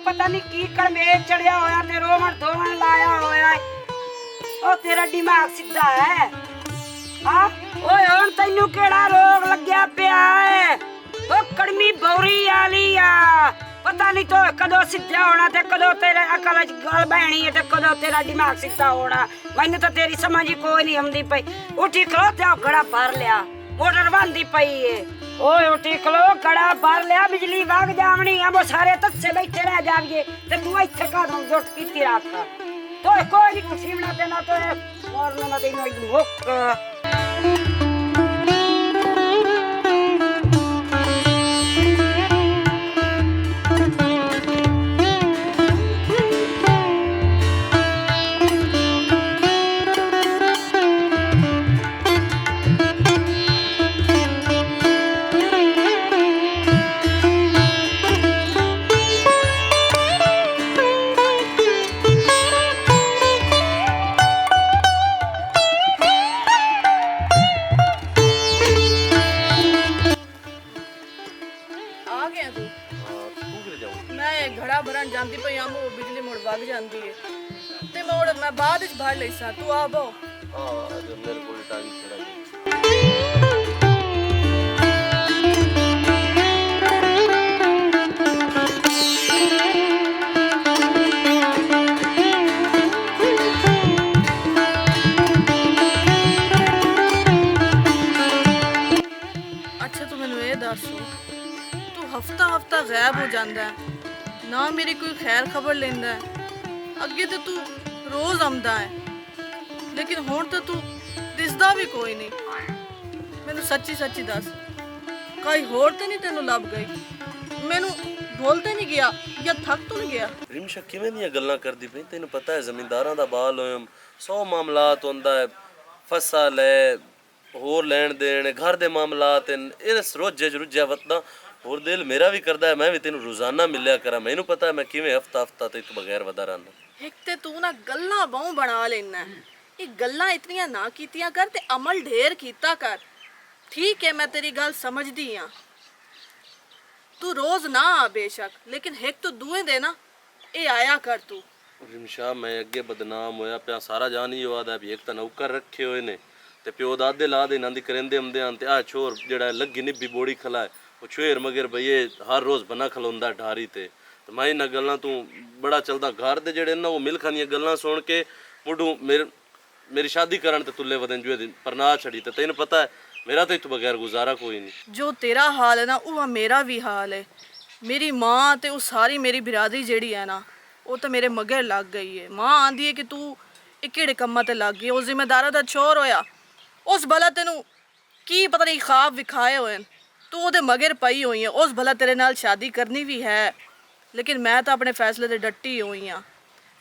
पता नहीं की कड़मेज चढ़िया होया ते रोवन धोवन लाया होया। ओ तेरा दिमाग सीधा है? हाँ ओए हुण तैनू केड़ा रोग लग्या पिया है? ओ कड़मी बौरी आली आ, पता नहीं तो कदों सीधा होना ते कदों तेरे अकल च गल बहनी है ते कदों तेरा दिमाग सीधा होना। मैनू तो तेरी समझ ही कोई नहीं आउंदी पई। उठी खलो ते घड़ा भर लिया, मोटर बंदी पई है। ओए उठी खलो, घड़ा भर लिया, बिजली भाग जावनी है। वो सारे तस्से बैठे रह जाविए ते तू इत्थे कदम जुट कीती रख। तो कोई नहीं खुशी बना देना तो मोरने ना देना मुक। घड़ा भरन जाती पई आम बिजली मुड़ वग जाती है ते मोड़ मैं बाद विच भर लई सा। तू आ बो। हां जो मेरे को टाइम थोड़ा अच्छा तू मैनू ये दस, तू हफ्ता हफ्ता गायब हो जाता है ना, मेरी कोई खैर खबर लेंदा है। अगे तो तू रोज आंदा है लेकिन हुण तो तू दिसदा भी कोई नहीं। मैनू सच्ची सच्ची दस, कोई होर ते नहीं तेनू लभ गई? मैनू भुल ते नहीं गया या थक तो नहीं गया? रिमशा किवें ਦੀਆਂ ਗੱਲਾਂ ਕਰਦੀ ਪਈ? ਤੈਨੂੰ ਪਤਾ ਹੈ ਜ਼ਮੀਂਦਾਰਾਂ ਦਾ ਬਾਲ ਹੋਇਮ 100 ਮਾਮਲਾਤ ਹੁੰਦਾ ਹੈ, ਫਸਲ ਹੈ, ਹੋਰ ਲੈਣ ਦੇਣ, ਘਰ ਦੇ ਮਾਮਲਾਤ ਇਹ ਰੋਜ਼ੇ ਰੁੱਝਿਆ ਵਤਦਾ। ਹੋਰ ਦਿਲ ਮੇਰਾ ਵੀ ਕਰਦਾ ਹੈ ਮੈਂ ਵੀ ਤੈਨੂੰ ਰੋਜ਼ਾਨਾ ਮਿਲਿਆ ਕਰਾਂ। ਮੈਨੂੰ ਪਤਾ ਹੈ ਮੈਂ ਕਿਵੇਂ ਹਫਤਾ ਹਫਤਾ ਤੇ ਤੋਂ ਬਗੈਰ ਵਦਾ ਰਹਿਣਾ। ਇੱਕ ਤੇ ਤੂੰ ਨਾ ਗੱਲਾਂ ਬਹੁ ਬਣਾ ਲੈਣਾ, ਇਹ ਗੱਲਾਂ ਇਤਨੀਆਂ ਨਾ ਕੀਤੀਆਂ ਕਰ ਤੇ ਅਮਲ ਢੇਰ ਕੀਤਾ ਕਰ। ठीक है मैं तेरी गल समझदी हाँ, तू रोज ना आ बेशक, लेकिन एक तो दुए दे ना ये आया कर तू। रिमशा मैं अगे बदनाम होया पिया, सारा जान ही होया भी एक तो नौकर रखे हुए ने ते प्यो दादे ला दे नांदी करेंदे आंदे आन ते आ छोर जेड़ा लगी निब्बी बोड़ी खला है वो छुएर मगर भई हर रोज बना खलोंदा ढारी ते मैं इन्हां गल्लां तू बड़ा चलदा। घर दे जेड़े ना वो मिल खानियां गल्लां सुन के मुडू मेरी शादी करन ते तुले वदन जुए परना छड़ी ते तैनूं पता है मेरा तो इतों बगैर गुजारा कोई नहीं। जो तेरा हाल है ना वो मेरा भी हाल है। मेरी माँ ते उस सारी मेरी बिरादरी जेड़ी है ना वो तो मेरे मगर लग गई है। माँ आंदी है कि तू केड़े कम्मां ते लग गई, उस जिम्मेदारा दा छोर होया, उस भला तेनू की पता नहीं ख्वाब विखाए होए, तू ओदे मगर पई हुई है। उस भला तेरे नाल शादी करनी भी है लेकिन मैं तो अपने फैसले ते डटी हुई हाँ।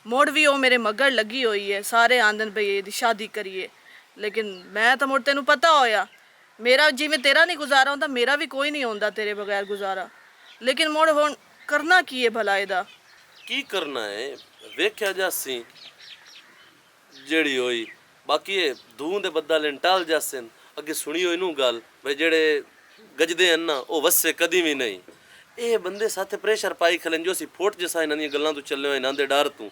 मुड़ भी वो मेरे मगर लगी हुई है, सारे आंदन भई एदी शादी करिए, लेकिन मैं तो मुड़ तेनू पता होया मेरा जिवें तेरा नहीं गुजारा होंदा मेरा भी कोई नहीं होंदा तेरे बगैर गुजारा। लेकिन मुड़ हुण करना की है भला एदा? की करना है वेख्या जासी जेड़ी होई, बाकी ये धूं दे बद्दा लेन टाल जासन। अगे सुनी होई नू गल भाई जेड़े गजदे हैं ना वो वस्से कदी भी नहीं। ये बंदे साथे प्रेशर पाई खलन जो सी फोट जसा इन्हां दी गल्लां तू चले होए नांदे डर तू,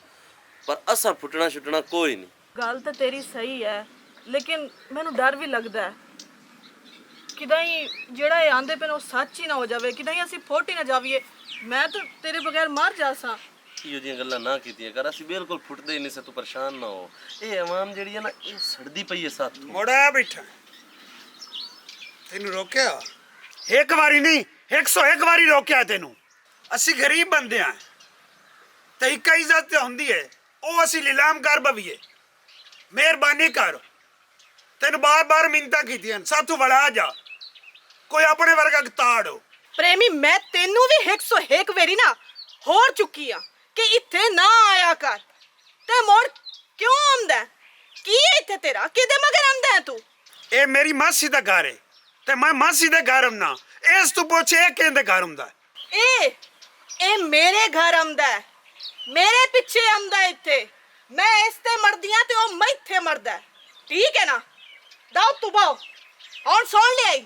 पर असर फुटना छुटना कोई नहीं। गल तो तेरी सही है लेकिन मैनू डर भी लगदा है किदाई जेड़ा ये आंदे पे वो सच ही ना हो जावे, किदाई असी फुट ही ना जावीए, मैं तो तेरे बगैर मर जासा। इहो जिहियां गल्लां ना कीतियां कर, असीं बिल्कुल फुटदे ही नहीं से, तू परेशान ना हो। ये अवाम जेड़ी है ना ये सड़दी पई है साथ मोड़ा बैठा तेनू रोकिया एक बारी नहीं 101 बारी रोकिया तेनू। असी गरीब बंदे हैं ते एक इज्जत होंदी है ओ असी नीलाम कर बवीए, मेहरबानी कर। तेन बार बार मिन्नतां कीतियां साथू बड़ा जा, कोई अपने वर्गा ताड़ हो। प्रेमी मैं तेनू भी 101 वेरी ना होर चुकी हाँ कि इत्थे ना आया कर ते मोड़ क्यों आंदा है? की है इत्थे तेरा किदे मगर आंदा है तू? ए मेरी मासी दा घर है ते मैं मासी दे घर हमना, इस तू पूछे केंदे घर हुंदा है? ए मेरे घर आंदा है, मेरे पीछे आंदा है इत्थे, मैं इसते मरदियां ते ओ मैं इत्थे मरदा है, ठीक है ना? दाऊद तू बाओ और सुन ले आई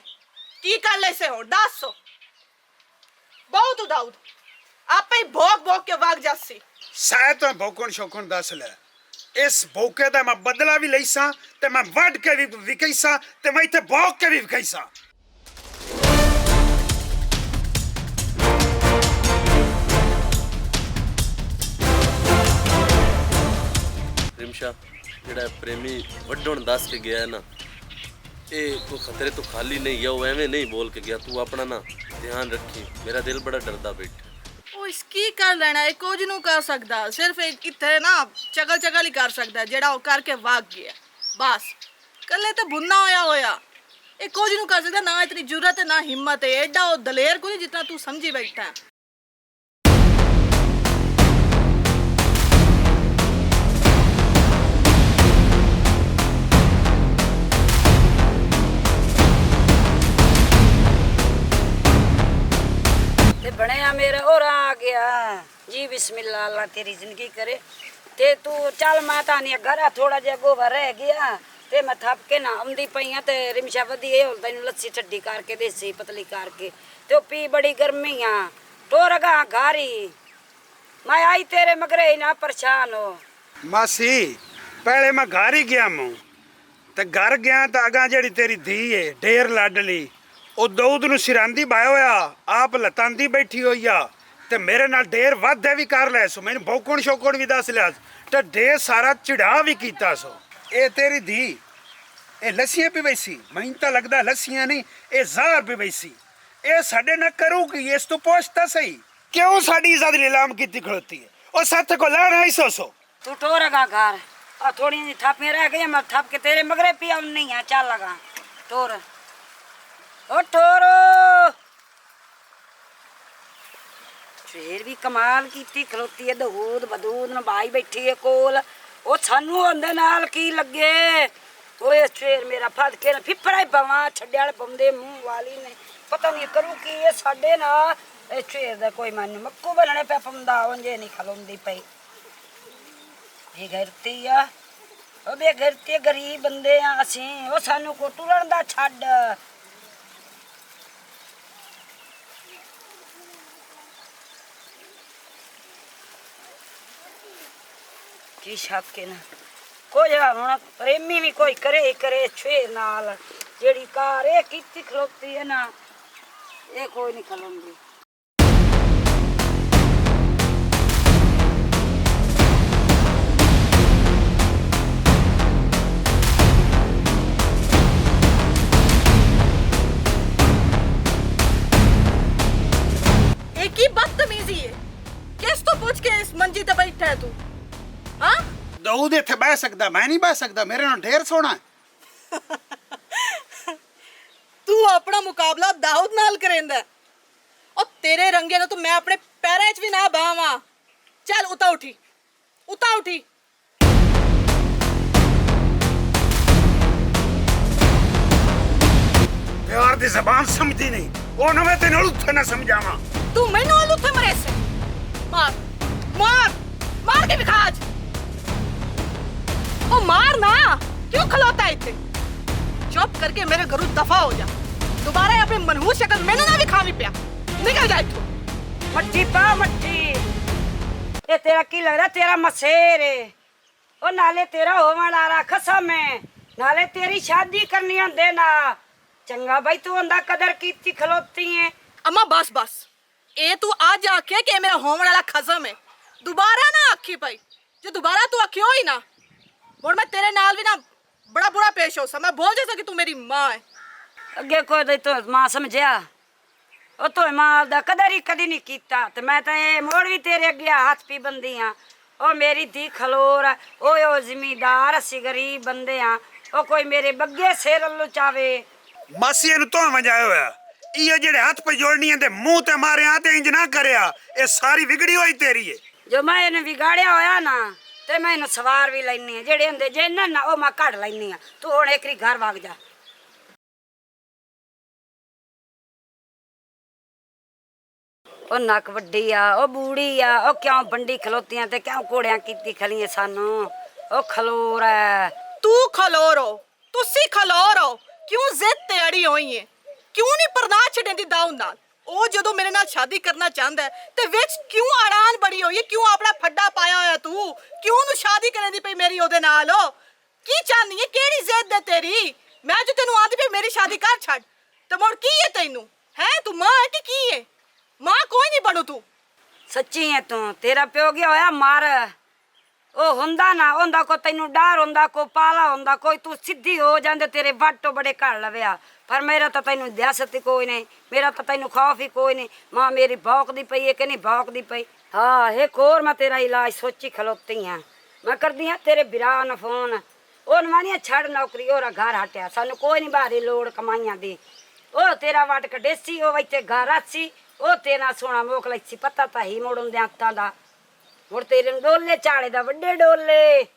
की कर ले से हो दस सो बहु तू दाऊद आपे ही भोग भोग के भाग जासी। शायद तो भौकण शौकण दस ले इस भौके दा मैं बदला भी लईसा ते मैं वड के भी विकईसा ते मैं इथे भौक के भी विकईसा। रिमशा ਜਿਹੜਾ ਪ੍ਰੇਮੀ ਵੱਢਣ ਦੱਸ ਕੇ ਗਿਆ ਹੈ ਨਾ, ਇਹ ਕੋਈ ਖਤਰੇ ਤੋਂ ਖਾਲੀ ਨਹੀਂ ਹੈ। ਉਹ ਐਵੇਂ ਨਹੀਂ ਬੋਲ ਕੇ ਗਿਆ। ਤੂੰ ਆਪਣਾ ਨਾ ਧਿਆਨ ਰੱਖੀ। ਮੇਰਾ ਦਿਲ ਬੜਾ ਡਰਦਾ ਬੈਠਾ। ਉਹ ਇਸ ਕੀ ਕਰ ਲੈਣਾ ਹੈ, ਕੁਝ ਨੂੰ ਕਰ ਸਕਦਾ, ਸਿਰਫ ਇੱਕ ਇੱਥੇ ਨਾ ਚਗਲ ਚਗਲ ਹੀ ਕਰ ਸਕਦਾ, ਜਿਹੜਾ ਉਹ ਕਰਕੇ ਭਾਗ ਗਿਆ ਬਸ। ਕੱਲੇ ਤਾਂ ਭੁੰਨਾ ਹੋਇਆ ਇਹ ਕੁਝ ਨੂੰ ਕਰ ਸਕਦਾ ਨਾ। ਇਤਨੀ ਜੁਰਤ ਹੈ ਨਾ ਹਿੰਮਤ ਹੈ, ਐਡਾ ਉਹ ਦਲੇਰ ਕੋਈ ਜਿतना ਤੂੰ ਸਮਝੀ ਬੈਠਾ ਹੈ। ਬਣਿਆ ਮੇਰਾ ਹੋਰ ਆ ਗਿਆ ਜੀ। ਬਿਸਮਿल्लाह अल्लाह तेरी जिंदगी करे। ते तू चल मैं तानी घर थोड़ा जिहा गोवा रह गया ते मैं थप के ना आंदी पई ते रिमशा वधी होल तैनू लस्सी ठड्डी करके देसी पतली करके ते ओ पी बड़ी गर्मी आ टोर गा घारी। मैं आई तेरे मगरे ही ना परेशान हो। मासी पहले मैं घर ही गया मूं ते घर गया तो अगा जेड़ी तेरी धी है ढेर लाडली ਉਹ ਦਊਦ ਨੂੰ ਸਿਰਾਂਦੀ ਬਾਇਆ ਹੋਇਆ ਆਪ ਲਤਾਂਦੀ ਬੈਠੀ ਹੋਈ ਆ ਤੇ ਮੇਰੇ ਨਾਲ ਢੇਰ ਵਾਧੇ ਵੀ ਕਰ ਲੈ ਸੋ ਮੈਨੂੰ ਭੌਕਣ ਸ਼ੌਕਣ ਵੀ ਦੱਸ ਲਿਆ ਤੇ ਢੇਰ ਸਾਰਾ ਚਿੜਾ ਵੀ ਕੀਤਾ ਸੋ। ਇਹ ਤੇਰੀ ਧੀ ਇਹ ਲੱਸੀਆਂ ਪੀ ਬੈਸੀ ਮੈਨੂੰ ਤਾਂ ਲੱਗਦਾ ਲੱਸੀਆਂ ਨਹੀਂ ਇਹ ਜ਼ਹਿਰ ਪੀ ਬੈਸੀ। ਇਹ ਸਾਡੇ ਨਾਲ ਕਰੂਗੀ ਇਸ ਤੋਂ ਪੁੱਛਤਾ ਸਹੀ ਕਿਉਂ ਸਾਡੀ ਇੱਜ਼ਤ ਨਿਲਾਮ ਕੀਤੀ ਖਲੋਤੀ ਹੈ। ਉਹ ਸੱਤ ਕੋ ਲੜ ਆਈ ਸੋ तू टोरगा घर और थोड़ी जी थापियां रह गई मैं थप के तेरे मगरे पिया नहीं है। चल लगा टोर ओ टोरो फिर भी कमाल कीती खलोती है। दहूद बदूद नबाई बैठी है कोल ओ सानू अंदे नाल की लगे। ओए शेर मेरा फद के फिफड़ा ही पवा छड्डे वाले पौंदे मुंह वाली ने पता नहीं करू की ये साडे ना ए शेर दा कोई मन मक्कू बनने पे पौंदा ओंजे नहीं खलोंदी पई। ये घरती आ ओ बे घरती गरीब बंदे आ असी ओ सानू को टुरन दा छड्ड। की शक के ना कोई हुण प्रेमी भी कोई करे ही करे छे नाल जेड़ी कार ए कीती खलोती है ना ये कोई नहीं खलोंदी। एक ही बदतमीजी है, किस तो पूछ के इस मंजी ते बैठा है तू? हाँ ਦਊਦ ਇੱਥੇ ਬਹਿ ਸਕਦਾ ਮੈਂ ਨਹੀਂ ਬਹਿ ਸਕਦਾ ਮੇਰੇ ਨਾਲ ਢੇਰ ਸੋਹਣਾ। तू अपना मुकाबला दाऊद नाल करेंदा और तेरे रंगे ना तो मैं अपने पैरों च भी ना बावा। चल उता उठी उता उठी। प्यार दी ज़बान समझदी नहीं ओ ना मैं तेनू उत्थे ना समझावां। तू मैनू आलू थे मरे से मार मार मार के दिखा आज। ओ मार ना क्यों खलोता है इत्थे? चुप करके मेरे घरों दफा हो जा। दोबारा अपने मनहूस शक्ल मैंने ना दिखावी पिया। निकल जा इत्थों। मट्टी पा मट्टी ये तेरा की लगदा तेरा मसेर है ओ नाले तेरा होवन वाला खसम है नाले तेरी शादी करनी होंदे ना चंगा भाई तू अंदा कदर कीती खलोती है। अम्मा बस बस ए तू आज आखे कि मेरा होम वाला खसम है दोबारा ना आखी पाई। जो दोबारा तू आखियो ही ना और मैं तेरे नाल भी ना बड़ा बुरा पेश हो सा। मैं बोल जैसा कि तू मेरी माँ है। अगे कोई दे तो मां समझिया ओ तो मां दा कदर ही कदी नहीं कीता ते मैं तो ये मोड़ भी तेरे अगे हाथ पी बंदी हां। ओ मेरी धी खलोर ओ जिमीदार असी गरीब बंदे हां ओ कोई मेरे बग्गे सिर लुचावे। मासी ਇਹਨੂੰ ਤੋਂ ਵਜਾਇਆ ਹੋਇਆ ਇਹ ਜਿਹੜੇ ਹੱਥ ਪੇ ਜੋੜਨੀਆਂ ਤੇ ਮੂੰਹ ਤੇ ਮਾਰਿਆ ਤੇ ਇੰਜ ਨਾ ਕਰਿਆ ਇਹ ਸਾਰੀ ਵਿਗੜੀ ਹੋਈ ਤੇਰੀ ਹੈ। जो मैं इन्हें बिगाड़िया होया ना ते मैं इन्हें सवार भी लैनी है जेड़े होंदे जे ना ना ओ मैं कढ़ लैनी है। तू हुण एकरी घर भाग जा। ओ नक वड्डी आ ओ बूढ़ी आ ओ क्यों बंडी खलोतियां ते क्यों कोड़ियां कीती खलिए सानू ओ खलोर है। तू खलोर हो तुसी खलोर हो क्यों जिद ते अड़ी होई है? क्यों नहीं परना छडेंदी दाऊद नाल? ਉਹ ਜਦੋਂ ਮੇਰੇ ਨਾਲ ਸ਼ਾਦੀ ਕਰਨਾ ਚਾਹੁੰਦਾ ਹੈ ਤੇ ਵਿੱਚ ਕਿਉਂ ਆੜਾਨ ਬੜੀ ਹੋਈ ਹੈ? ਕਿਉਂ ਆਪਣਾ ਫੱਡਾ ਪਾਇਆ ਹੋਇਆ ਤੂੰ? ਕਿਉਂ ਉਹਨੂੰ ਸ਼ਾਦੀ ਕਰਨ ਦੀ ਪਈ ਮੇਰੀ ਉਹਦੇ ਨਾਲ? ਕੀ ਚਾਹਨੀ ਹੈ? ਕਿਹੜੀ ਜ਼ਿੱਦ ਹੈ ਤੇਰੀ? ਮੈਂ ਜੇ ਤੈਨੂੰ ਆਂਦੀ ਪਈ ਮੇਰੀ ਸ਼ਾਦੀ ਕਰ ਛੱਡ ਤੇ ਮੁੜ ਕੀ ਹੈ ਤੈਨੂੰ? ਹੈ ਤੂੰ ਮਾਂ ਹੈ ਕਿ ਕੀ ਹੈ? ਮਾਂ ਕੋਈ ਨਹੀਂ ਬਣੂ ਤੂੰ। ਸੱਚੀ ਹੈ ਤੂੰ। ਤੇਰਾ ਪਿਓ ਗਿਆ ਹੋਇਆ ਮਰ। ਉਹ ਹੁੰਦਾ ਨਾ ਹੁੰਦਾ ਕੋ ਤੈਨੂੰ ਡਰ ਹੁੰਦਾ ਕੋ ਪਾਲਾ ਹੁੰਦਾ ਕੋਈ ਤੂੰ ਸਿੱਧੀ ਹੋ ਜਾਂਦੇ ਤੇਰੇ ਵਾਟੋ ਬੜੇ ਘਰ ਲਵਿਆ। ਪਰ ਮੇਰਾ ਤਾਂ ਤੈਨੂੰ ਦਿਆਸਤ ਹੀ ਕੋਈ ਨਹੀਂ, ਮੇਰਾ ਤਾਂ ਤੈਨੂੰ ਖੌਫ ਹੀ ਕੋਈ ਨਹੀਂ। ਮਾਂ ਮੇਰੀ ਭੌਂਕਦੀ ਪਈ ਹੈ ਕਿ ਨਹੀਂ ਭੌਂਕਦੀ ਪਈ? ਹਾਂ ਇੱਕ ਹੋਰ ਮੈਂ ਤੇਰਾ ਇਲਾਜ ਸੋਚੀ ਖਲੋਤੀ ਹਾਂ। ਮੈਂ ਕਰਦੀ ਹਾਂ ਤੇਰੇ ਵਿਰਾਹ ਨੂੰ ਫੋਨ। ਉਹ ਮਾਨੀਆਂ ਛੱਡ ਨੌਕਰੀ, ਉਹਦਾ ਘਰ ਹਟਿਆ, ਸਾਨੂੰ ਕੋਈ ਨਹੀਂ ਬਾਹਰੀ ਲੋੜ ਕਮਾਈਆਂ ਦੀ। ਉਹ ਤੇਰਾ ਵਟ ਕਡੇਸੀ, ਉਹ ਇੱਥੇ ਘਰ ਆਸੀ, ਉਹ ਤੇਰਾ ਸੋਹਣਾ ਮੋਕਲ ਸੀ, ਪਤਾ ਤਾਂ ਹੀ ਮੋੜਨ ਦੇ ਹੱਥਾਂ ਦਾ। ਹੁਣ ਤੇਰੇ ਨੂੰ ਡੋਲੇ ਝਾੜੇ ਦਾ ਵੱਡੇ ਡੋਲੇ।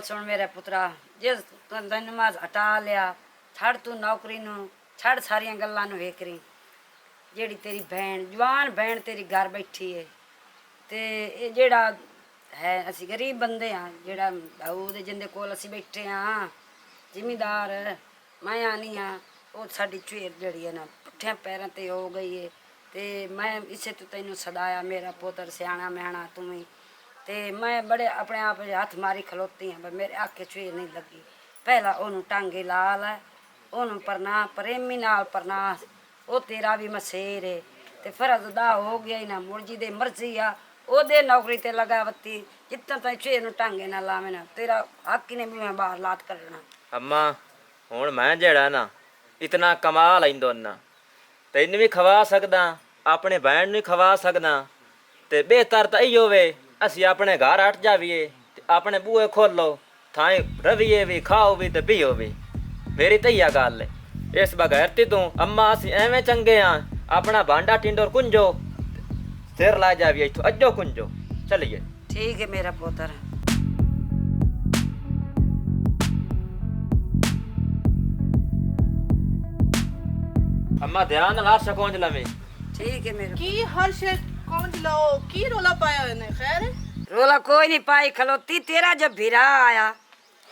ਸੁਣ ਮੇਰੇ ਪੁੱਤਰਾ, ਜੇ ਤੈਨੂੰ ਨਮਾਜ਼ ਹਟਾ ਲਿਆ, ਛੱਡ ਤੂੰ ਨੌਕਰੀ ਨੂੰ, ਛੱਡ ਸਾਰੀਆਂ ਗੱਲਾਂ ਨੂੰ ਵੇਖ ਰਹੀ। ਜਿਹੜੀ ਤੇਰੀ ਭੈਣ, ਜਵਾਨ ਭੈਣ ਤੇਰੀ ਘਰ ਬੈਠੀ ਏ, ਤੇ ਇਹ ਜਿਹੜਾ ਹੈ ਅਸੀਂ ਗਰੀਬ ਬੰਦੇ ਹਾਂ, ਜਿਹੜਾ ਬਾਊ ਦੇ ਜਿੰਦੇ ਕੋਲ ਅਸੀਂ ਬੈਠੇ ਹਾਂ ਜ਼ਿਮੀਦਾਰ, ਮੈਂ ਆਨੀ ਹਾਂ, ਉਹ ਸਾਡੀ ਝੇਰ ਜਿਹੜੀ ਹੈ ਨਾ ਪੁੱਠਿਆਂ ਪੈਰਾਂ ਤੇ ਹੋ ਗਈ ਏ। ਤੇ ਮੈਂ ਇਸੇ ਤੋਂ ਤੈਨੂੰ ਸਦਾਇਆ, ਮੇਰਾ ਪੁੱਤਰ ਸਿਆਣਾ ਮਿਆਣਾ ਤੂੰ ਵੀ। ਤੇ ਮੈਂ ਬੜੇ ਆਪਣੇ ਆਪ ਹੱਥ ਮਾਰੀ ਖਲੋਤੀ ਹਾਂ, ਪਰ ਮੇਰੇ ਆਖੇ ਝੇਰ ਨਹੀਂ ਲੱਗੀ। ਪਹਿਲਾਂ ਉਹਨੂੰ ਟਾਂਗੇ ਲਾ ਲੈ, ਉਹਨੂੰ ਪਰਨਾ ਪ੍ਰੇਮੀ ਨਾਲ ਪਰਨਾ, ਉਹ ਤੇਰਾ ਵੀ ਮਸੇਰ ਏ ਤੇ ਫਰਜ਼ ਦਾ ਹੋ ਗਿਆ ਹੀ ਨਾ, ਮੁਰਜੀ ਦੇ ਮਰਜ਼ੀ ਆ, ਉਹਦੇ ਨੌਕਰੀ ਤੇ ਲਗਾ ਬੱਤੀ, ਜਿੱਦਾਂ ਤਾਈ ਝੇਰ ਨੂੰ ਟਾਂਗੇ ਨਾ ਲਾਵੇਂ ਨਾ, ਤੇਰਾ ਹੱਕ ਹੀ ਨੇ ਵੀ ਮੈਂ ਬਾਹਰ ਲਾਤ ਕਰਨਾ। ਅੰਮਾ ਹੁਣ ਮੈਂ ਜਿਹੜਾ ਨਾ ਇਤਨਾ ਕਮਾ ਲੈਂਦਾ ਨਾ, ਤੈਨੂੰ ਵੀ ਖਵਾ ਸਕਦਾ, ਆਪਣੇ ਭੈਣ ਨੂੰ ਖਵਾ ਸਕਦਾ, ਤੇ ਬਿਹਤਰ ਤਾਂ ਇਹੀ ਹੋਵੇ ਅਸੀਂ ਆਪਣੇ ਘਰ ਹਟ ਜਾਵੀਏ ਤੇ ਆਪਣੇ ਬੂਹੇ ਖੋਲੋ, ਥਾਂ ਰਵੀਏ ਵੀ, ਖਾਓ ਵੀ ਤੇ ਪੀਓ ਵੀ। ਮੇਰੀ ਤਾਂ ਇਹ ਗੱਲ ਹੈ। ਇਸ ਬਗੈਰ ਤੇ ਤੂੰ ਅੰਮਾ ਅਸੀਂ ਐਵੇਂ ਚੰਗੇ ਆ, ਆਪਣਾ ਭਾਂਡਾ ਟਿੰਡੋਰ ਕੁੰਜੋ ਸਿਰ ਲਾ ਜਾਵੀਏ, ਇੱਥੋਂ ਅੱਜੋ ਕੁੰਜੋ ਚਲੀਏ। ਠੀਕ ਹੈ ਮੇਰਾ ਪੁੱਤਰ। ਅੰਮਾ ਧਿਆਨ ਨਾਲ ਸਕੋਂਜ ਲਵੇਂ। ਠੀਕ ਹੈ ਮੇਰੇ ਕੀ ਹਰ ਸ਼ੇ ਕੌਣ ਲਓ, ਕੀ ਰੋਲਾ ਪਾਇਆ ਇਹਨੇ? ਖੈਰ ਰੋਲਾ ਕੋਈ ਨਹੀਂ ਪਾਈ ਖਲੋਤੀ, तेरा जब भिरा आया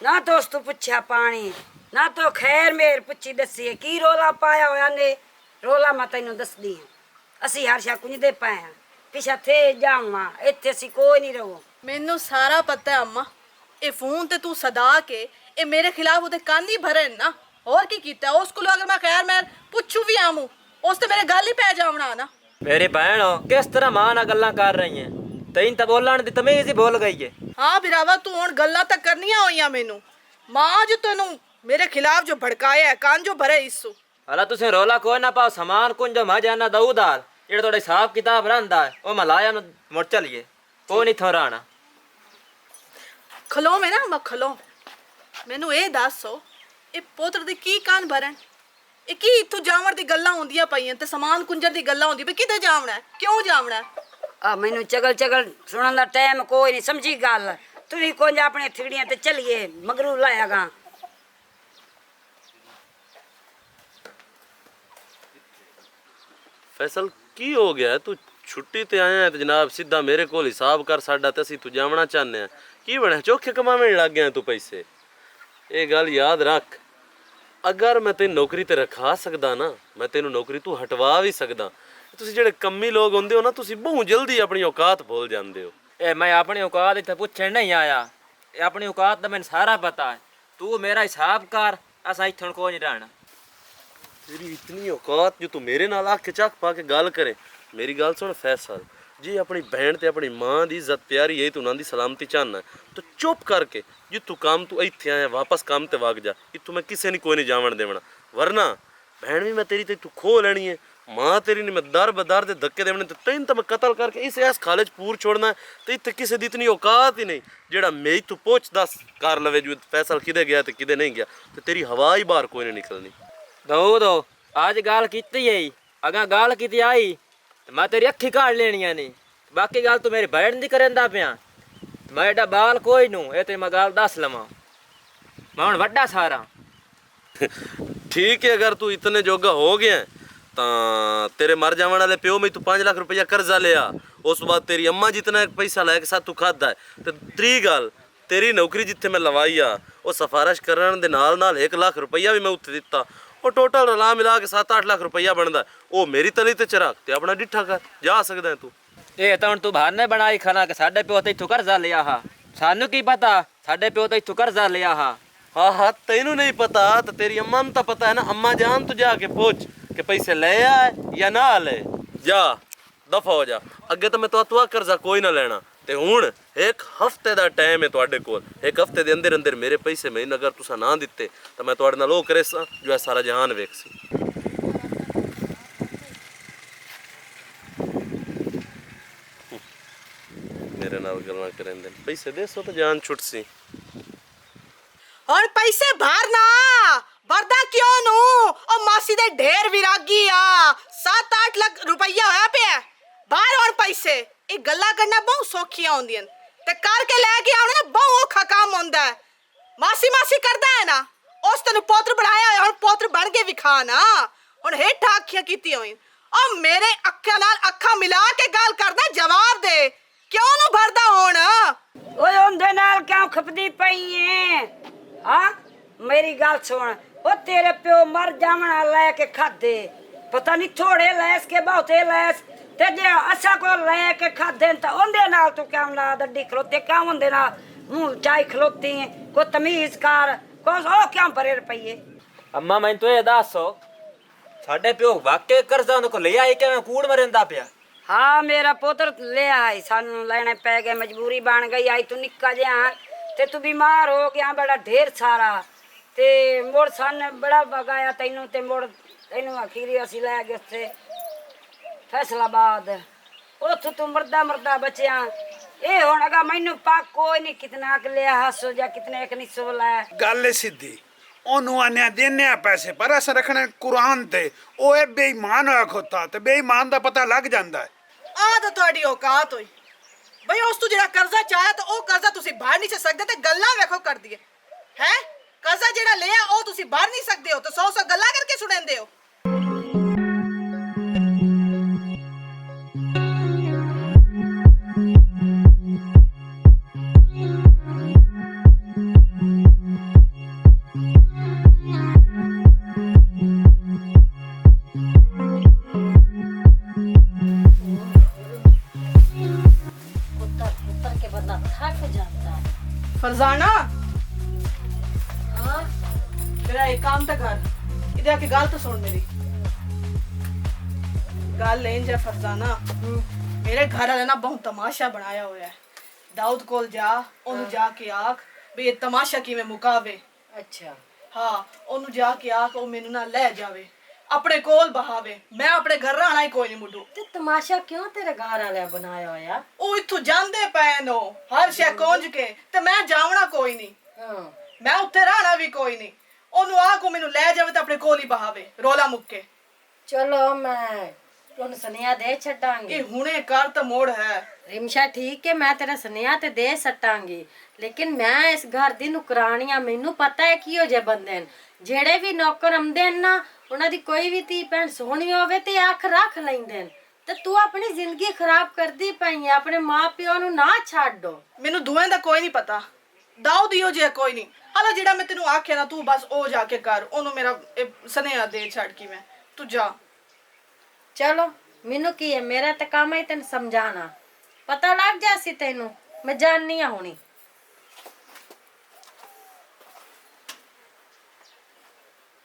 ना तो उस तू पूछा पानी, ना तो खैर मेर पुछी दसी की रोला पाया होया ने। ਰੋਲਾ ਮੈਂ ਤੈਨੂੰ ਦੱਸਦੀ ਹਾਂ। ਅਸੀਂ ਹਰ ਸ਼ਾ ਕੁਝ ਦੇ ਪਏ ਹਾਂ, ਪਿਛਾ ਥੇ ਜਾਵਾਂ, ਇੱਥੇ ਅਸੀਂ ਕੋਈ ਨਹੀਂ ਰਹੋ। ਮੈਨੂੰ ਸਾਰਾ ਪਤਾ ਹੈ ਅੰਮਾ। ਇਹ ਫੋਨ ਤੇ ਤੂੰ ਸਦਾ ਕੇ ਇਹ ਮੇਰੇ ਖਿਲਾਫ ਉਹਦੇ ਕੰਨ ਹੀ ਭਰੇ ਨੇ ਨਾ। ਹੋਰ ਕੀ ਕੀਤਾ ਉਸ ਕੋਲ? ਅਗਰ ਮੈਂ ਖੈਰ ਮੈਂ ਪੁੱਛੂ ਵੀ ਆਮੂ ਉਸ ਤੇ ਮੇਰੇ ਗੱਲ ਹੀ ਪੈ ਜਾਵਣਾ ਨਾ। ਮੇਰੀ ਭੈਣ ਕਿਸ ਤਰ੍ਹਾਂ ਮਾਂ ਨਾਲ ਗੱਲਾਂ ਕਰ ਰਹੀ ਹੈ? ਤੈਨੂੰ ਤਾਂ ਬੋਲਣ ਦੀ ਤਮੀਜ਼ ਹੀ ਭੁੱਲ ਗਈ ਹੈ। ਹਾਂ ਬਿਰਾਵਾ, ਤੂੰ ਹੁਣ ਗੱਲਾਂ ਤਾਂ ਕਰਨੀਆਂ ਹੋਈਆਂ ਮੈਨੂੰ। ਮਾਂ ਜੋ ਤੈਨੂੰ ਮੇਰੇ ਖਿਲਾਫ ਜੋ ਭੜਕਾਇਆ ਹੈ, ਕੰਨ ਜੋ ਭਰੇ ਇਸੂ। ਹਲਾ ਤੁਸੀਂ ਰੋਲਾ ਕੋਈ ਨਾ ਪਾਓ, ਸਮਾਨ ਕੁੰਜ ਮੈਂ ਜਾਣਾ ਦਊਦਾਰ ਜਿਹੜਾ ਤੁਹਾਡੇ ਹਿਸਾਬ ਕਿਤਾਬ ਰਹਿੰਦਾ ਹੈ ਉਹ ਮੈਂ ਲਾਇਆ ਨੂੰ ਮੁੜ ਚਲੀਏ, ਕੋਈ ਨਹੀਂ ਥੋਂ ਰਾਣਾ। ਖਲੋ ਮੈਂ ਨਾ ਅੰਮਾ ਖਲੋ। ਮੈਨੂੰ ਇਹ ਦੱਸੋ ਇਹ ਪੁੱਤਰ ਦੇ ਕੀ ਕੰਨ ਭਰਨ? ਇਹ ਕੀ ਇੱਥੋਂ ਜਾਵਣ ਦੀ ਗੱਲਾਂ ਹੁੰਦੀਆਂ ਪਈਆਂ ਤੇ ਸਮਾਨ ਕੁੰਜਰ ਦੀ ਗੱਲਾਂ ਹੁੰਦੀ ਪਈ। ਕਿੱਥੇ ਜਾਵਣਾ ਹੈ? ਕਿਉਂ ਜਾਵਣਾ ਹੈ? ਆ ਮੈਨੂੰ ਚਗਲ ਸੁਣਨ ਦਾ ਟਾਈਮ ਕੋਈ ਨਹੀਂ, ਸਮਝੀ ਗੱਲ? ਤੁਸੀਂ ਕੁੰਜ ਆਪਣੇ ਥਿੜੀਆਂ ਤੇ ਚਲੀਏ, ਮਗਰੂ ਲਾਇਆਗਾ। ਫੈਸਲ ਕੀ ਹੋ ਗਿਆ? ਤੂੰ ਛੁੱਟੀ ਤੇ ਆਇਆ ਤੇ ਜਨਾਬ ਸਿੱਧਾ ਮੇਰੇ ਕੋਲ ਹਿਸਾਬ ਕਰ ਸਾਡਾ ਤੇ ਅਸੀਂ ਤੂੰ ਜਾਵਣਾ ਚਾਹੁੰਦੇ ਆ। ਕੀ ਬਣਿਆ? ਚੋਖੇ ਕਮਾਉਣ ਲੱਗ ਗਿਆ ਤੂੰ ਪੈਸੇ। ਇਹ ਗੱਲ ਯਾਦ ਰੱਖ, ਅਗਰ ਮੈਂ ਤੈਨੂੰ ਨੌਕਰੀ ਤੇ ਰਖਾ ਸਕਦਾ ਨਾ, ਮੈਂ ਤੈਨੂੰ ਨੌਕਰੀ ਤੋਂ ਹਟਵਾ ਵੀ ਸਕਦਾ। ਤੁਸੀਂ ਜਿਹੜੇ ਕੰਮੀ ਲੋਕ ਹੁੰਦੇ ਹੋ ਨਾ, ਤੁਸੀਂ ਬਹੁਤ ਜਲਦੀ ਆਪਣੀ ਔਕਾਤ ਭੁੱਲ ਜਾਂਦੇ ਹੋ। ਇਹ ਮੈਂ ਆਪਣੀ ਔਕਾਤ ਇੱਥੇ ਪੁੱਛਣ ਨਹੀਂ ਆਇਆ। ਇਹ ਆਪਣੀ ਔਕਾਤ ਦਾ ਮੈਨੂੰ ਸਾਰਾ ਪਤਾ ਹੈ। ਤੂੰ ਮੇਰਾ ਹਿਸਾਬ ਕਰ, ਅਸਾਂ ਇੱਥੋਂ ਕੋਈ ਨਹੀਂ ਰਹਿਣਾ। ਤੇਰੀ ਇਤਨੀ ਔਕਾਤ ਜੋ ਤੂੰ ਮੇਰੇ ਨਾਲ ਅੱਖ ਚੱਕ ਪਾ ਕੇ ਗੱਲ ਕਰੇ। ਮੇਰੀ ਗੱਲ ਸੁਣ ਫੈਸਲ, ਜੇ ਆਪਣੀ ਭੈਣ ਤੇ ਆਪਣੀ ਮਾਂ ਦੀ ਇੱਜ਼ਤ ਪਿਆਰੀ ਹੈ, ਤੂੰ ਉਹਨਾਂ ਦੀ ਸਲਾਮਤੀ ਚਾਹਨਾ ਤਾਂ ਚੁੱਪ ਕਰਕੇ ਜਿੱਥੋਂ ਕੰਮ ਤੂੰ ਇੱਥੇ ਆਇਆ ਵਾਪਸ ਕੰਮ ਤੇ ਵਗ ਜਾ। ਇੱਥੋਂ ਮੈਂ ਕਿਸੇ ਨੂੰ ਕੋਈ ਨਹੀਂ ਜਾਵਣ ਦੇਵਣਾ, ਵਰਨਾ ਭੈਣ ਵੀ ਮੈਂ ਤੇਰੀ ਤੇ ਤੂੰ ਖੋ ਲੈਣੀ ਹੈ, ਮਾਂ ਤੇਰੀ ਨੇ ਮੈਂ ਦਰ ਬਦਰ ਦੇ ਧੱਕੇ ਦੇਵਣੇ ਤੇ ਤੈਨੂੰ ਤਾਂ ਮੈਂ ਕਤਲ ਕਰਕੇ ਇਸ ਖਾਲੇ 'ਚ ਪੂਰ ਛੋੜਨਾ। ਤੇ ਇੱਥੇ ਕਿਸੇ ਦੀ ਇਤਨੀ ਔਕਾਤ ਹੀ ਨਹੀਂ ਜਿਹੜਾ ਮੇਰੀ ਤੂੰ ਪੁੱਛ ਦੱਸ ਕਰ ਲਵੇ ਜੋ ਫੈਸਲ ਕਿਦੇ ਗਿਆ ਤੇ ਕਿਦੇ ਨਹੀਂ ਗਿਆ। ਤੇ ਤੇਰੀ ਹਵਾ ਹੀ ਬਾਹਰ ਕੋਈ ਨਹੀਂ ਨਿਕਲਣੀ। ਦੋ ਅੱਜ ਗੱਲ ਕੀਤੀ ਹੈ, ਅਗਾ ਗੱਲ ਕੀਤੀ ਆਈ ਤੇ ਮੈਂ ਤੇਰੀ ਅੱਖੀ ਕਾੜ ਲੈਣੀਆਂ ਨਹੀਂ। ਬਾਕੀ ਗੱਲ ਤੂੰ ਮੇਰੀ ਭੈਣ ਦੀ ਕਰਦਾ ਪਿਆ। ਮੈਂ ਐਡਾ ਬਾਲ ਕੋਈ ਨੂੰ ਇਹ ਤੇ ਮੈਂ ਗੱਲ ਦੱਸ ਲਵਾਂ, ਮੈਂ ਹੁਣ ਵੱਡਾ ਸਾਰਾ। ਠੀਕ ਹੈ, ਅਗਰ ਤੂੰ ਇਤਨੇ ਜੋਗਾ ਹੋ ਗਿਆ ਤਾਂ ਤੇਰੇ ਮਰ ਜਾਵਣ ਵਾਲੇ ਪਿਓ ਮੈਂ ਤੂੰ 5 ਲੱਖ ਰੁਪਇਆ ਕਰਜ਼ਾ ਲਿਆ, ਉਸ ਤੋਂ ਬਾਅਦ ਤੇਰੀ ਅੰਮਾ ਜਿਤਨਾ ਪੈਸਾ ਲੈ ਕੇ ਸਾਥ ਤੂੰ ਖਾਦਾ ਹੈ। ਤੇ ਤੀਜੀ ਗੱਲ, ਤੇਰੀ ਨੌਕਰੀ ਜਿੱਥੇ ਮੈਂ ਲਵਾਈ ਆ ਉਹ ਸਿਫਾਰਿਸ਼ ਕਰਨ ਦੇ ਨਾਲ ਨਾਲ 1 ਲੱਖ ਰੁਪਇਆ ਵੀ ਮੈਂ ਉੱਥੇ ਦਿੱਤਾ। ਉਹ ਟੋਟਲ ਰਲਾ ਮਿਲਾ ਕੇ 7-8 ਲੱਖ ਰੁਪਇਆ ਬਣਦਾ। ਉਹ ਮੇਰੀ ਤਲੀ ਤੇ ਚਰਾਕ ਤੇ ਆਪਣਾ ਡਿੱਠਾ ਕਰ ਜਾ ਸਕਦਾ ਤੂੰ। ਇਹ ਤਾਂ ਹੁਣ ਤੂੰ ਬਹਾਨੇ ਬਣਾਈ ਖਾਣਾ ਕਿ ਸਾਡੇ ਪਿਓ ਤੇ ਇੱਥੋਂ ਕਰਜ਼ਾ ਲਿਆ ਹਾ। ਸਾਨੂੰ ਕੀ ਪਤਾ ਸਾਡੇ ਪਿਓ ਤੇ ਇੱਥੋਂ ਕਰਜ਼ਾ ਲਿਆ ਹਾ। ਹਾਂ ਤੈਨੂੰ ਨਹੀਂ ਪਤਾ ਤਾਂ ਤੇਰੀ ਅੰਮਾ ਨੂੰ ਤਾਂ ਪਤਾ ਹੈ ਨਾ। ਅੰਮਾ ਜਾਨ ਤੂੰ ਜਾ ਕੇ ਪੁੱਛ ਕਿ ਪੈਸੇ ਲੈ ਆ ਜਾਂ ਨਾ ਲੈ। ਜਾ ਦਫਾ ਹੋ ਜਾ, ਅੱਗੇ ਤਾਂ ਮੈਂ ਤੂੰ ਕਰਜ਼ਾ ਕੋਈ ਨਾ ਲੈਣਾ। ਤੇ ਹੁਣ 1 ਹਫ਼ਤੇ ਦਾ ਟਾਈਮ ਹੈ ਤੁਹਾਡੇ ਕੋਲ। 1 ਹਫ਼ਤੇ ਦੇ ਅੰਦਰ ਅੰਦਰ ਮੇਰੇ ਪੈਸੇ ਮੈਨੂੰ ਅਗਰ ਤੁਸੀਂ ਨਾ ਦਿੱਤੇ ਤਾਂ ਮੈਂ ਤੁਹਾਡੇ ਨਾਲ ਉਹ ਕਰੇ ਸਾਂ ਜੋ ਸਾਰਾ ਜਹਾਨ ਵੇਖ ਸੀ। ਮੇਰੇ ਨਾਲ ਗੱਲਾਂ ਕਰਨ ਦੇ ਪੈਸੇ ਦੇ ਸੋ ਤਾਂ ਜਾਨ ਛੁੱਟ ਸੀ। ਹੁਣ ਪੈਸੇ ਭਰਨਾ ਵਰਦਾ ਕਿਉਂ ਨੂੰ? ਉਹ ਮਾਸੀ ਦੇ ਢੇਰ ਵਿਰਾਗੀ ਆ। 7-8 ਲੱਖ ਰੁਪਈਆ ਹੋਇਆ ਪਿਆ ਬਾਹਰ। ਹੁਣ ਪੈਸੇ ਇਹ ਗੱਲਾਂ ਕਰਨਾ ਬਹੁਤ ਸੌਖੀਆਂ ਹੁੰਦੀਆਂ ਤੇ ਕਰਕੇ ਲੈ ਕੇ ਆਉਣਾ ਨਾ ਬਹੁਤ ਔਖਾ ਕੰਮ ਹੁੰਦਾ ਹੈ। ਮਾਸੀ ਕਰਦਾ ਹੈ ਨਾ, ਉਸ ਤੈਨੂੰ ਪੋਤਰ ਬਣਾਇਆ ਹੋਇਆ, ਹੁਣ ਪੋਤਰ ਬਣ ਕੇ ਵਿਖਾ ਨਾ। ਹੁਣ ਹੇਠ ਆਖੀਆਂ ਕੀਤੀ ਹੋਈ। ਉਹ ਮੇਰੇ ਅੱਖਾਂ ਨਾਲ ਅੱਖਾਂ ਮਿਲਾ ਕੇ ਗੱਲ ਕਰਦਾ, ਜਵਾਬ ਦੇ ਕਿਉਂ ਨੂੰ ਭਰਦਾ ਹੁਣ? ਓਏ ਉਹਦੇ ਨਾਲ ਕਿਉਂ ਖਪਦੀ ਪਈ ਏ? ਹਾਂ ਮੇਰੀ ਗੱਲ ਸੁਣ, ਉਹ ਤੇਰੇ ਪਿਓ ਮਰ ਜਾਵਣਾ ਲੈ ਕੇ ਖਾਦੇ, ਪਤਾ ਨਹੀਂ ਥੋੜੇ ਲੈਸ ਕੇ ਬਹੁਤੇ ਲੈਸ। ਤੇ ਜੇ ਅਸਾਂ ਕੋ ਲੈ ਕੇ ਖਾਦੇ ਤਾਂ ਉਹਦੇ ਨਾਲ ਤੂੰ ਕਿਉਂ ਨਾ ਡੱਡੀ ਖਲੋਤੇ? ਕਿਉਂ ਉਹਦੇ ਨਾਲ ਮੂੰਹ ਚਾਈ ਖਲੋਤੀ ਏ? ਕੋ ਤਮੀਜ਼ ਕਰ, ਕੋ ਉਹ ਕਿਉਂ ਭਰੇ ਰੁਪਈਏ? ਅੰਮਾ ਮੈਨੂੰ ਤੂੰ ਇਹ ਦੱਸੋ ਸਾਡੇ ਪਿਓ ਵਾਕੇ ਕਰਜ਼ਾ ਉਹਨਾਂ ਕੋ ਲਿਆ ਇਹ ਕਿਵੇਂ ਕੂੜ ਮਰਿੰਦਾ ਪਿਆ? ਹਾਂ ਮੇਰਾ ਪੁੱਤਰ ਲਿਆ ਹੈ, ਸਾਨੂੰ ਲੈਣੇ ਪੈ ਗਏ, ਮਜਬੂਰੀ ਬਣ ਗਈ। ਆਈ ਤੂੰ ਨਿੱਕਾ ਜਿਹਾ ਤੇ ਤੂੰ ਬਿਮਾਰ ਹੋ ਗਿਆ ਬੜਾ ਢੇਰ ਸਾਰਾ। ਤੇ ਮੁੜ ਸਨ ਬੜਾ ਵਗਾਇਆ ਤੈਨੂੰ ਤੇ ਮੁੜ ਤੈਨੂੰ ਅਖੀਰੀ ਅਸੀਂ ਲੈ ਗਏ ਉੱਥੇ ਫੈਸਲਾਬਾਦ। ਉੱਥੋਂ ਤੂੰ ਮਰਦਾ ਬਚਿਆ। ਇਹ ਹੁਣ ਅਗਾ ਮੈਨੂੰ ਪਾ ਕੋਈ ਨਹੀਂ ਕਿਤਨਾ ਕੁ ਲਿਆ ਹੱਸੋ ਜਾਂ ਕਿਤਨੇ ਇੱਕ ਨਹੀਂ ਸੋ ਲੈ। ਗੱਲ ਏ ਸਿੱਧੀ, ਉਹਨੂੰ ਆਨਿਆ ਦੇਨੇ ਆ ਪੈਸੇ ਪਰ ਅਸਾਂ ਰੱਖਣੇ ਕੁਰਾਨ ਤੇ। ਉਹ ਇਹ ਬੇਈਮਾਨ ਹੋਇਆ ਖੋਤਾ ਤੇ ਬੇਈਮਾਨ ਦਾ ਪਤਾ ਲੱਗ ਜਾਂਦਾ ਹੈ। ਆਹ ਤਾਂ ਤੁਹਾਡੀ ਔਕਾਤ ਹੋਈ ਬਈ। ਉਸ ਤੋਂ ਜਿਹੜਾ ਕਰਜ਼ਾ ਚਾਹਿਆ ਤਾਂ ਉਹ ਕਰਜ਼ਾ ਤੁਸੀਂ ਭਰ ਨਹੀਂ ਸਕਦੇ ਤੇ ਗੱਲਾਂ ਵੇਖੋ ਕਰਦੀ ਹੈ। ਕਰਜ਼ਾ ਜਿਹੜਾ ਲਿਆ ਉਹ ਤੁਸੀਂ ਭਰ ਨਹੀਂ ਸਕਦੇ ਹੋ ਤਾਂ 100 ਗੱਲਾਂ ਕਰਕੇ ਸੁਣਾਉਂਦੇ ਹੋ। फरजाना हाँ मेरा एक काम तो कर इधर आके गल तो सुन मेरी गल लेन जा फरजाना मेरे घर वाले ना बहुत तमाशा बनाया हुआ है दाऊद कोल जा ओनू जाके आख भी ये तमाशा किवें मुकावे अच्छा हाँ ओनू जाके आख ओ मेनू ना ले जावे अपने कोल बहावे मैं अपने घर रहना ही कोई नहीं मुंडू ते तमाशा क्यों तेरे घर वाले बनाया होया? ओ इथों जांदे पए नो हर शे कोंज के ते मैं जावना कोई नहीं हाँ मैं उत्थे रहना भी कोई नहीं ओनू आख मेनू ले जावे ते अपने कोल ही बहावे रोला मुक्के चलो मैं तुन सनेहा दे छड़ांगी। ये हुणे कर त मोड़ है रिमशा ठीक है मैं तेरा सनेहा ते दे सटांगी लेकिन मैं इस घर दी नुकरानियां मैनू पता है कियो जे बंदे न जेड़े भी नौकर आंदे न ना उन्हां दी कोई भी धी भैन सोहनी होवे ते अख रख लैंदे न ते तू अपनी जिंदगी खराब करदी पई है अपने मां प्यो नु ना छाड़ो। मेनू दुएं दा कोई नहीं पता दाऊद इहो जे कोई नहीं हाला जेड़ा मैं तेनू आख्या ना तू बस ओ जाके कर ओनू मेरा सनेहा दे छड़ की मैं तू जा चलो मैनू की है मेरा ते काम है तेन समझाना पता लग जासी तेनू मैं जाननी होनी।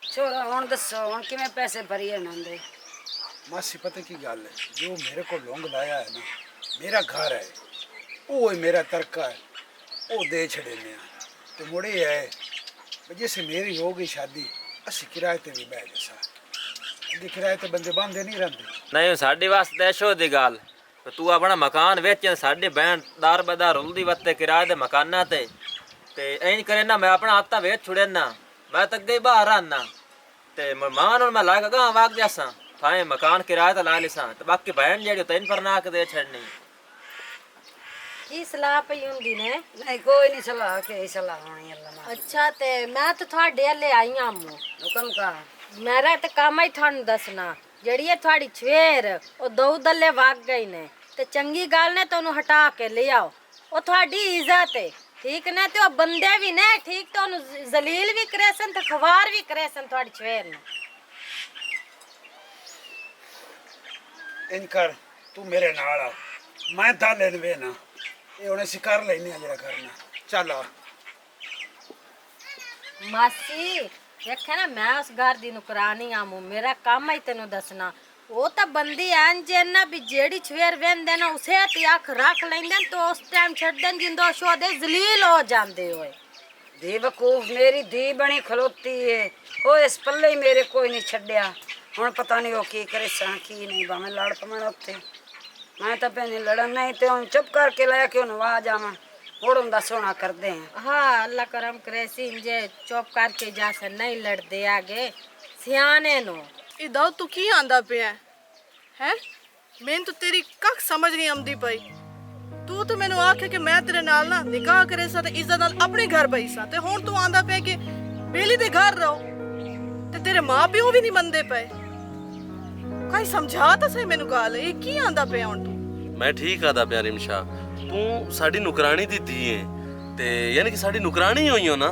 छोरा हुण दसो हुण किवें पैसे भरीए इन्हां दे? मासी पता की गल है जो मेरे को लोंग लाया है ना मेरा घर है वो ही मेरा तरका है वो दे छड़े ने तो मुड़े है जैसे मेरी हो गई शादी असी किराए ते भी बह जैसा अगे किराए ते बंदे बांधे नहीं रहते नहीं साडी वास्ते ऐशो दी गल तू अपना मकान वेच साडी बहन दार बदार रुलदी वत्ते किराए दे मकाना ते इंज करे ना मैं अपना हत्था वेच छुड़े ना मैं तो अगे बाहर आना ते मेहमान और मैं लाग गां वाग जासा थाए मकान किराए ते ला लिसा ते बाकी बहन जेड़ी तैन पर ना के दे छड़नी की सलाह पई हुंदी ने? नहीं कोई नहीं सलाह के सलाह होनी अल्लाह मां। अच्छा ते मैं तो थोड़े हले आई हां मु हुक्म का मेरा तो काम ही थानू दसना जड़ी है थोड़ी छवेर ओ दो दल्ले वाग गई ने ते चंगी गल ने तोनू हटा के ले आओ ओ थोड़ी इज्जत है ठीक ने ते ओ बंदे भी ने ठीक तो जलील भी करेसन ते खवार भी करेसन थोड़ी छवेर ने। इनकर तू मेरे नाल आ मैं दा लेन वे ना ये उन्हें शिकार लेने आ जरा करना चल आ मासी देखे ना मैं उस घर दी नुकरानी आमू मेरा काम ही तेनू दसना वो तो बंदी एन जेना भी जेड़ी छवेर वेंदे ना उसे हती अख रख लेंदे तो उस टाइम छड़ देन जिंदो शोदे जलील हो जांदे होए। धी वकूफ मेरी धी बनी खलोती है ओ इस पल्ले ही मेरे कोई नहीं छड्या हुण पता नहीं वो की करे सा की नहीं भावें लड़ पवन उत्ते मैं तो भैनी लड़न नहीं ते हुण चुप करके लाया कि हुण वाह जावां ओड़न दा सोना करदे हैं। हाँ अल्लाह करम करे सिंजे चुप करके जा से नहीं लड़दे आगे सियाने नो। ਇਹ दाऊद तू की आंदा पिया है मैन तो तेरी कख समझ नहीं आंदी पई तू तो मैनू आखे कि मैं तेरे नाल ना निकाह करे सा ते इज्जत नाल अपने घर पई सा ते हुण तू आंदा पिया कि बेली दे घर रहो ते तेरे मां प्यो भी नहीं मनदे पए कई समझा तो सही मैनू गल ये की आंदा पिया हुण तू? मैं ठीक आदा पिया रिमशा तू साडी नुकरानी दी धी है ते यानी कि साडी नुकरानी होई हो ना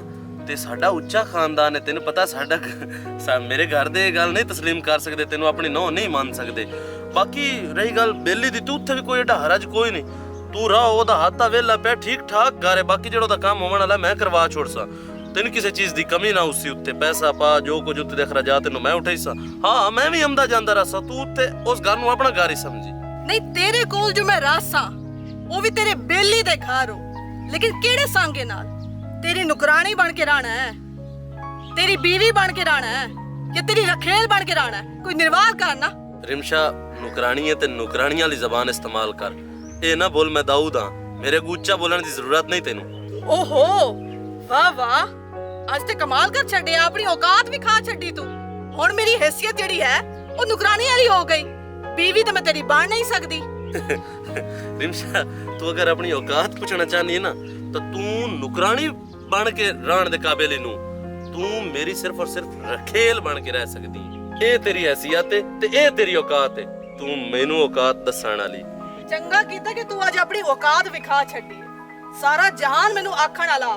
ते साडा उच्चा खानदान है तेन पता साडा मेरे घर दे गल नहीं तस्लीम कर सकते तेन अपनी नौ नहीं मान सकते बाकी रही गल बेली दी तू उत्थे भी कोई एडा हरज कोई नहीं तू रहा ओदा हाथा वेला पे ठीक ठाक घर है बाकी जेड़ा काम होने वाला मैं करवा छोड़सा तेन किसी चीज दी कमी ना उसी उत्ते पैसा पा जो कुछ उत्ते देख रहा जा तेन मैं उठाई सा हाँ मैं भी आंदा जांदा रहा तू उत्ते उस घर नू अपना घर ही समझी नहीं तेरे कोल जो मैं रासा वो भी तेरे बेली दे घर हो लेकिन केड़े सांगे नाल तेरी नुकरानी बन के रहना है तेरी बीवी बन के रहना है या तेरी रखेल बन के रहना है कोई निर्वाह करना। रिमशा नुकरानी है ते नुकरानी वाली जबान इस्तेमाल कर ए ना बोल मैं दाऊद हां मेरे को ऊंचा बोलने की जरूरत नहीं तेनू। ओहो वाह वाह आज ते कमाल कर छड़े अपनी औकात भी खा छड़ी तू हुण मेरी हैसियत जेड़ी है वो नुकरानी वाली हो गई बीवी तो मैं तेरी बन नहीं सकदी। रिमशा तू अगर अपनी औकात पूछना चाहनी है ना तो तू नुकरानी बन के रहने दे काबिल ही नू तू मेरी सिर्फ और सिर्फ रखेल बन के रह सकदी है ए तेरी हैसियत है ते ए तेरी औकात है तू मैनू औकात दसण वाली चंगा कीता कि तू आज अपनी औकात विखा छड़ी सारा जहान मैनू आखण वाला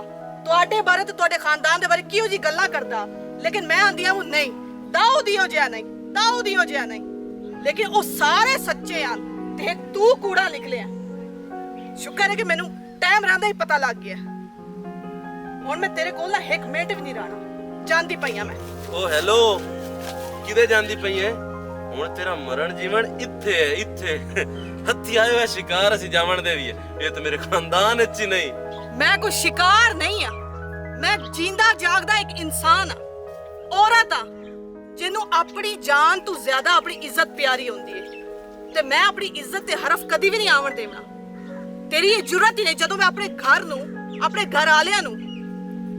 ਤੁਹਾਡੇ ਬਾਰੇ ਤੇ ਤੁਹਾਡੇ ਖਾਨਦਾਨ ਦੇ ਬਾਰੇ ਕਿਉਂ ਜੀ ਗੱਲਾਂ ਕਰਦਾ ਲੇਕਿਨ ਮੈਂ ਆਂਦੀਆਂ ਹੂੰ ਨਹੀਂ ਦਾਊਦ ਹੀ ਹੋ ਜਿਆ ਨਹੀਂ ਦਾਊਦ ਹੀ ਹੋ ਜਿਆ ਨਹੀਂ ਲੇਕਿਨ ਉਹ ਸਾਰੇ ਸੱਚੇ ਆਂ ਤੇ ਤੂੰ ਕੂੜਾ ਨਿਕਲਿਆ ਸ਼ੁਕਰ ਹੈ ਕਿ ਮੈਨੂੰ ਟਾਈਮ ਰਹਿੰਦਾ ਹੀ ਪਤਾ ਲੱਗ ਗਿਆ ਹੁਣ ਮੈਂ ਤੇਰੇ ਕੋਲ ਨਾ 1 ਮਿੰਟ ਵੀ ਨਹੀਂ ਰਹਿਣਾ, ਜਾਂਦੀ ਪਈ ਆ ਮੈਂ। ਓ ਹੈਲੋ, ਕਿਦੇ ਜਾਂਦੀ ਪਈ ਐ? ਹੁਣ ਤੇਰਾ ਮਰਨ ਜੀਵਨ ਇੱਥੇ ਹੈ, ਇੱਥੇ ਹੱਥੀ ਆਏ ਹੋਏ ਸ਼ਿਕਾਰ ਅਸੀਂ ਜਾਵਣ ਦੇ ਵੀ ਹੈ। ਇਹ ਤਾਂ ਮੇਰੇ ਖਾਨਦਾਨ ਵਿੱਚ ਹੀ ਨਹੀਂ। ਮੈਂ ਕੋਈ ਸ਼ਿਕਾਰ ਨਹੀਂ ਆ, ਮੈਂ ਜਿੰਦਾ ਜਾਗਦਾ ਇੱਕ ਇਨਸਾਨ ਆ, ਔਰਤ ਆ ਜਿਹਨੂੰ ਆਪਣੀ ਜਾਨ ਤੋਂ ਜ਼ਿਆਦਾ ਆਪਣੀ ਇੱਜ਼ਤ ਪਿਆਰੀ ਹੁੰਦੀ ਹੈ, ਤੇ ਮੈਂ ਆਪਣੀ ਇੱਜ਼ਤ ਤੇ ਹਰਫ ਕਦੀ ਵੀ ਨਹੀਂ ਆਵਣ ਦੇਣਾ। ਤੇਰੀ ਇਹ ਜੁਰਤ ਹੀ ਨਹੀਂ, ਜਦੋਂ ਮੈਂ ਆਪਣੇ ਘਰ ਨੂੰ, ਆਪਣੇ ਘਰ ਵਾਲਿਆਂ ਨੂੰ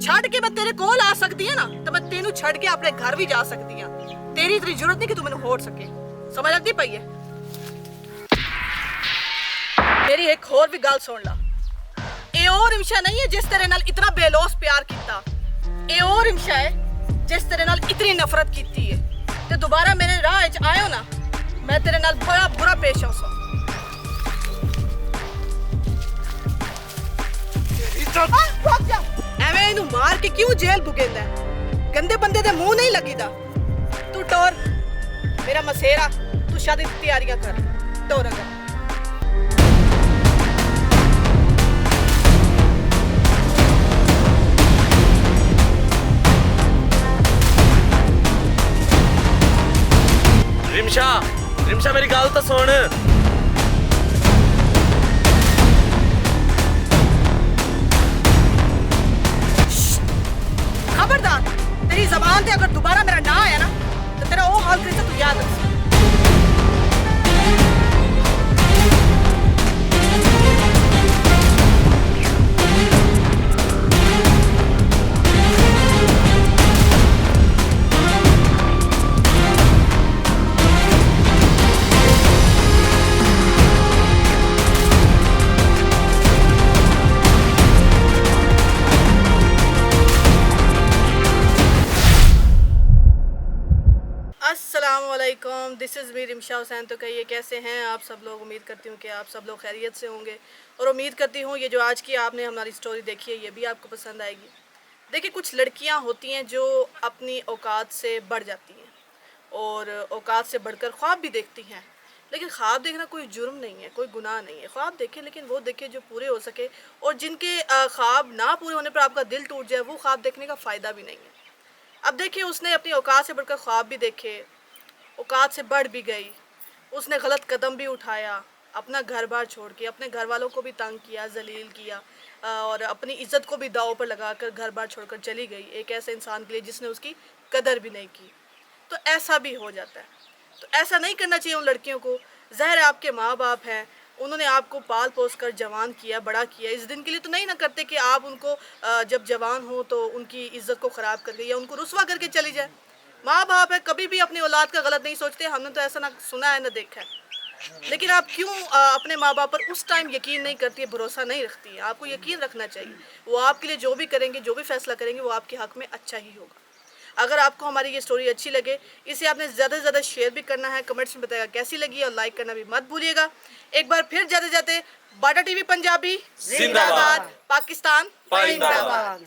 ਛੱਡ ਕੇ ਮੈਂ ਤੇਰੇ ਕੋਲ ਆ ਸਕਦੀ ਹਾਂ ਨਾ, ਤਾਂ ਮੈਂ ਤੈਨੂੰ ਛੱਡ ਕੇ ਆਪਣੇ ਘਰ ਵੀ ਜਾ ਸਕਦੀ ਹਾਂ। ਤੇਰੀ ਇਤਨੀ ਜ਼ਰੂਰਤ ਨਹੀਂ ਕਿ ਤੂੰ ਮੈਨੂੰ ਹੋੜ ਸਕੇ, ਸਮਝ ਲੱਗਦੀ ਪਈ ਹੈ? ਮੇਰੀ ਇੱਕ ਹੋਰ ਵੀ ਗੱਲ ਸੁਣ ਲਾ, ਇਹ ਉਹ ਰਿਮਸ਼ਾ ਨਹੀਂ ਹੈ ਜਿਸ ਤੇਰੇ ਨਾਲ ਇਤਨਾ ਬੇਲੋਸ ਪਿਆਰ ਕੀਤਾ, ਇਹ ਉਹ ਰਿਮਸ਼ਾ ਹੈ ਜਿਸ ਤੇਰੇ ਨਾਲ ਇਤਨੀ ਨਫ਼ਰਤ ਕੀਤੀ ਹੈ। ਤੇ ਦੁਬਾਰਾ ਮੇਰੇ ਰਾਹ ਵਿੱਚ ਆਇਓ ਨਾ, ਮੈਂ ਤੇਰੇ ਨਾਲ ਬੜਾ ਬੁਰਾ ਪੇਸ਼ ਆਵਾਂ। ਐਵੇਂ ਇਹਨੂੰ ਮਾਰ ਕੇ ਕਿਉਂ ਜੇਲ੍ਹ ਭੁਗੇਂਦਾ? ਗੰਦੇ ਬੰਦੇ ਦੇ ਮੂੰਹ ਨਹੀਂ ਲੱਗੀਦਾ। ਤੂੰ ਟੋਰ ਮੇਰਾ ਮਸੇਰਾ, ਤੂੰ ਸ਼ਾਦੀ ਦੀ ਤਿਆਰੀਆਂ ਕਰ, ਟੋਰ ਅਗਾ। ਰਿਮਸ਼ਾ ਮੇਰੀ ਗੱਲ ਤਾਂ ਸੁਣ। खबरदार, तेरी जबान से अगर दोबारा मेरा ना आया ना तो तेरा वो हाल करे तू याद रख। अस्सलामुअलैकुम, this is me Rimsha Hussain. तो कहिए कैसे हैं आप सब लोग? उम्मीद करती हूँ कि आप सब लोग खैरियत से होंगे, और उम्मीद करती हूँ ये जो आज की आपने हमारी स्टोरी देखी है ये भी आपको पसंद आएगी। देखिए, कुछ लड़कियाँ होती हैं जो अपनी औकात से बढ़ जाती हैं और औकात से बढ़कर ख्वाब भी देखती हैं, लेकिन ख्वाब देखना कोई जुर्म नहीं है, कोई गुनाह नहीं है। ख्वाब देखें, लेकिन वो देखें जो पूरे हो सके, और जिनके ख्वाब ना पूरे होने पर आपका दिल टूट जाए वो ख्वाब देखने का फ़ायदा भी नहीं है। अब देखिए, उसने अपनी औकात से बढ़कर ख्वाब भी देखे, औकात से बढ़ भी गई, उसने गलत कदम भी उठाया, अपना घर बार छोड़ के अपने घर वालों को भी तंग किया, जलील किया, और अपनी इज़्ज़त को भी दाव पर लगाकर घर बार छोड़कर चली गई एक ऐसे इंसान के लिए जिसने उसकी कदर भी नहीं की। तो ऐसा भी हो जाता है, तो ऐसा नहीं करना चाहिए उन लड़कियों को। ज़ाहिर है आपके माँ बाप हैं, उन्होंने आपको पाल पोस कर जवान किया, बड़ा किया, इस दिन के लिए तो नहीं ना करते कि आप उनको जब जवान हो तो उनकी इज़्ज़त को ख़राब करके या उनको रुस्वा करके चली जाए। माँ बाप है, कभी भी अपनी औलाद का गलत नहीं सोचते, हमने तो ऐसा ना सुना है ना देखा है। लेकिन आप क्यों अपने माँ बाप पर उस टाइम यकीन नहीं करती है, भरोसा नहीं रखती है? आपको यकीन रखना चाहिए, वो आपके लिए जो भी करेंगे, जो भी फैसला करेंगे वो आपके हक़ में अच्छा ही होगा। अगर आपको हमारी ये स्टोरी अच्छी लगे, इसे आपने ज़्यादा से ज़्यादा शेयर भी करना है, कमेंट्स में बताएगा कैसी लगी, और लाइक करना भी मत भूलिएगा। एक बार फिर जाते जाते बाटा टीवी पंजाबी जिंदाबाद, पाकिस्तान जिंदाबाद।